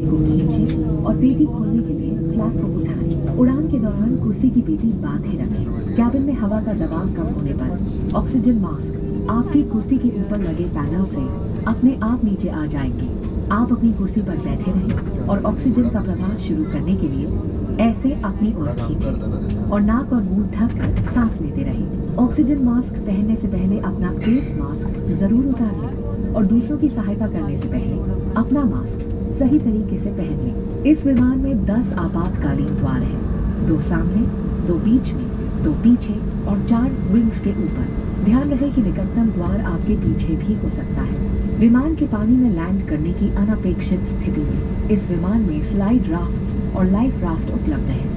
को खींचें और पेटी खोलने के लिए फ्लैप को उठाएं। उड़ान के दौरान कुर्सी की पेटी बांधे रखें। कैबिन में हवा का दबाव कम होने पर ऑक्सीजन मास्क आपकी कुर्सी के ऊपर लगे पैनल से अपने आप नीचे आ जाएंगे। आप अपनी कुर्सी पर बैठे रहें और ऑक्सीजन का प्रवाह शुरू करने के लिए ऐसे अपनी ओर खींचें और नाक और मुंह ढककर सांस लेते रहें। ऑक्सीजन मास्क पहनने से पहले अपना फेस मास्क जरूर उतार लें और दूसरों की सहायता करने से पहले अपना मास्क सही तरीके से पहन लें। इस विमान में 10 आपातकालीन द्वार हैं, 2 सामने, 2 बीच में, 2 पीछे और 4 विंग्स के ऊपर। ध्यान रहे कि निकटतम द्वार आपके पीछे भी हो सकता है। विमान के पानी में लैंड करने की अनपेक्षित स्थिति में इस विमान में स्लाइड राफ्ट्स और लाइफ राफ्ट उपलब्ध है।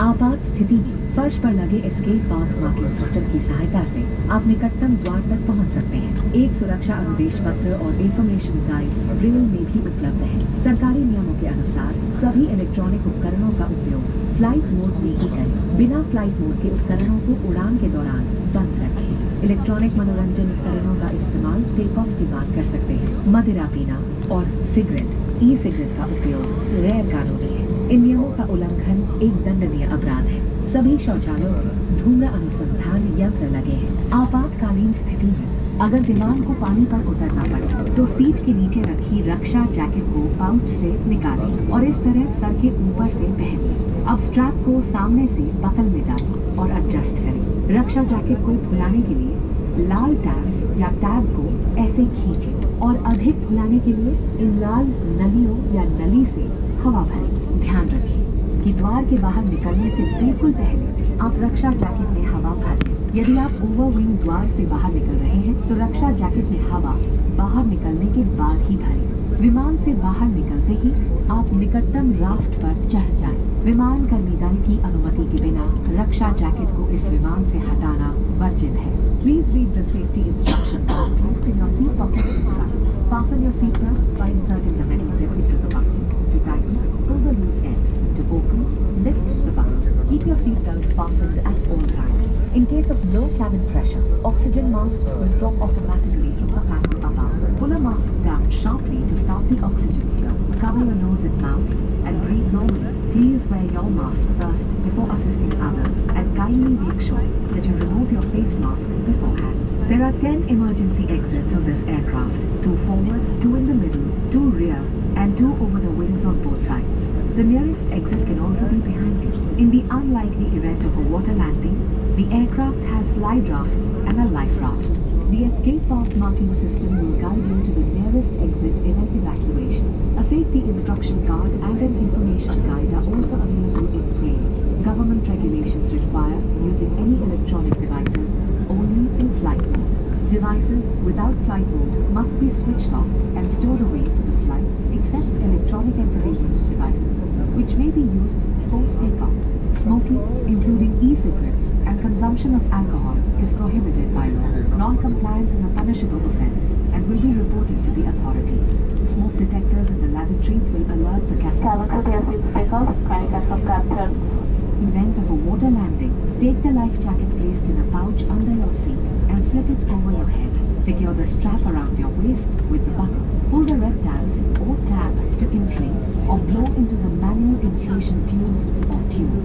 आपात स्थिति में फर्श पर लगे एस्केप पाथ मार्किंग सिस्टम की सहायता से आप निकटतम द्वार तक पहुंच सकते हैं। एक सुरक्षा अनुदेश पत्र और इंफॉर्मेशन गाइड ब्रेल में भी उपलब्ध है। सरकारी नियमों के अनुसार सभी इलेक्ट्रॉनिक उपकरणों का उपयोग फ्लाइट मोड में ही करें। बिना फ्लाइट मोड के उपकरणों को उड़ान के दौरान बंद रखें। इलेक्ट्रॉनिक मनोरंजन उपकरणों का इस्तेमाल टेक ऑफ के बाद कर सकते हैं। मदिरा पीना और सिगरेट, ई सिगरेट का उपयोग गैर कानूनी है। इन नियमों का उल्लंघन एक दंडनीय अपराध है। सभी शौचालयों में धूम्र अनुसंधान यंत्र लगे हैं। आपातकालीन स्थिति में अगर विमान को पानी पर उतरना पड़े तो सीट के नीचे रखी रक्षा जैकेट को पाउच से निकालें और इस तरह सर के ऊपर से पहन लें। अब स्ट्रैप को सामने से बकल में डालें और एडजस्ट करें। रक्षा जैकेट को फुलाने के लिए लाल टैब्स या टैब को ऐसे खींचें और अधिक फुलाने के लिए इन लाल नलियों या नली से हवा भरें। ध्यान रखें कि द्वार के बाहर निकलने से बिल्कुल पहले आप रक्षा जैकेट में हवा भर लें। यदि आप ओवर विंग द्वार से बाहर निकल रहे हैं तो रक्षा जैकेट में हवा बाहर निकलने के बाद ही भरें। विमान से बाहर निकलते ही आप निकटतम राफ्ट पर चढ़ जाएं। विमान कर्मी दल की अनुमति के बिना रक्षा जैकेट को इस विमान से हटाना वर्जित है। Please read the safety instruction card placed in your seat pocket in front. Fasten your seatbelt by inserting the metal tip into the buckle. To tighten, pull the loose end. To open, lift the buckle. Keep your seatbelt fastened at all times. In case of low cabin pressure, oxygen masks will drop automatically from the panel above. Pull a mask down sharply to stop the oxygen flow. Cover your nose and mouth and breathe normally. Please wear your mask first before assisting others and kindly make sure that you remove your face mask beforehand. There are 10 emergency exits on this aircraft, 2 forward, 2 in the middle, 2 rear and 2 over the wings on both sides. The nearest exit can also be behind you. In the unlikely event of a water landing, the aircraft has slide rafts and a life raft. The escape path marking system will guide you to the nearest exit in an evacuation. A safety instruction card and an information guide are also available in plane. Government regulations require using any electronic devices only in flight mode. Devices without flight mode must be switched off and stored away for the flight, except electronic entertainment devices, which may be used post takeoff. Smoking, including e-cigarettes, and consumption of alcohol is prohibited by law. Non-compliance is a punishable offence and will be reported to the authorities. Smoke detectors in the lavatories will alert the captain. Cabin crew, your seats take off. Kindly confirm captains. Event of a water landing, take the life jacket placed in a pouch under your seat and slip it over your head. Secure the strap around your waist with the buckle. Pull the red tabs or tab to inflate or blow into the manual inflation tubes or tube.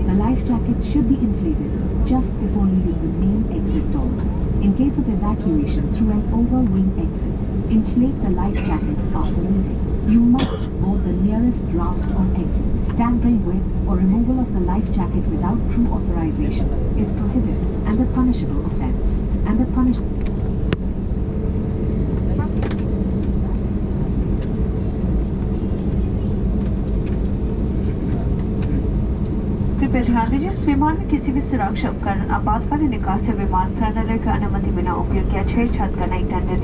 The life jacket should be inflated just before leaving the main exit doors. In case of evacuation through an over-wing exit, inflate the life jacket after leaving. You must board the nearest raft on exit. Tampering with or removal of the life jacket without crew authorization is prohibited and a punishable offence. कृपया ध्यान दीजिए, विमान में किसी भी सुरक्षा उपकरण आपातकालीन निकास से विमान प्रणाली की अनुमति बिना उपयोग या छेड़छाड़ करना एक दंडनीय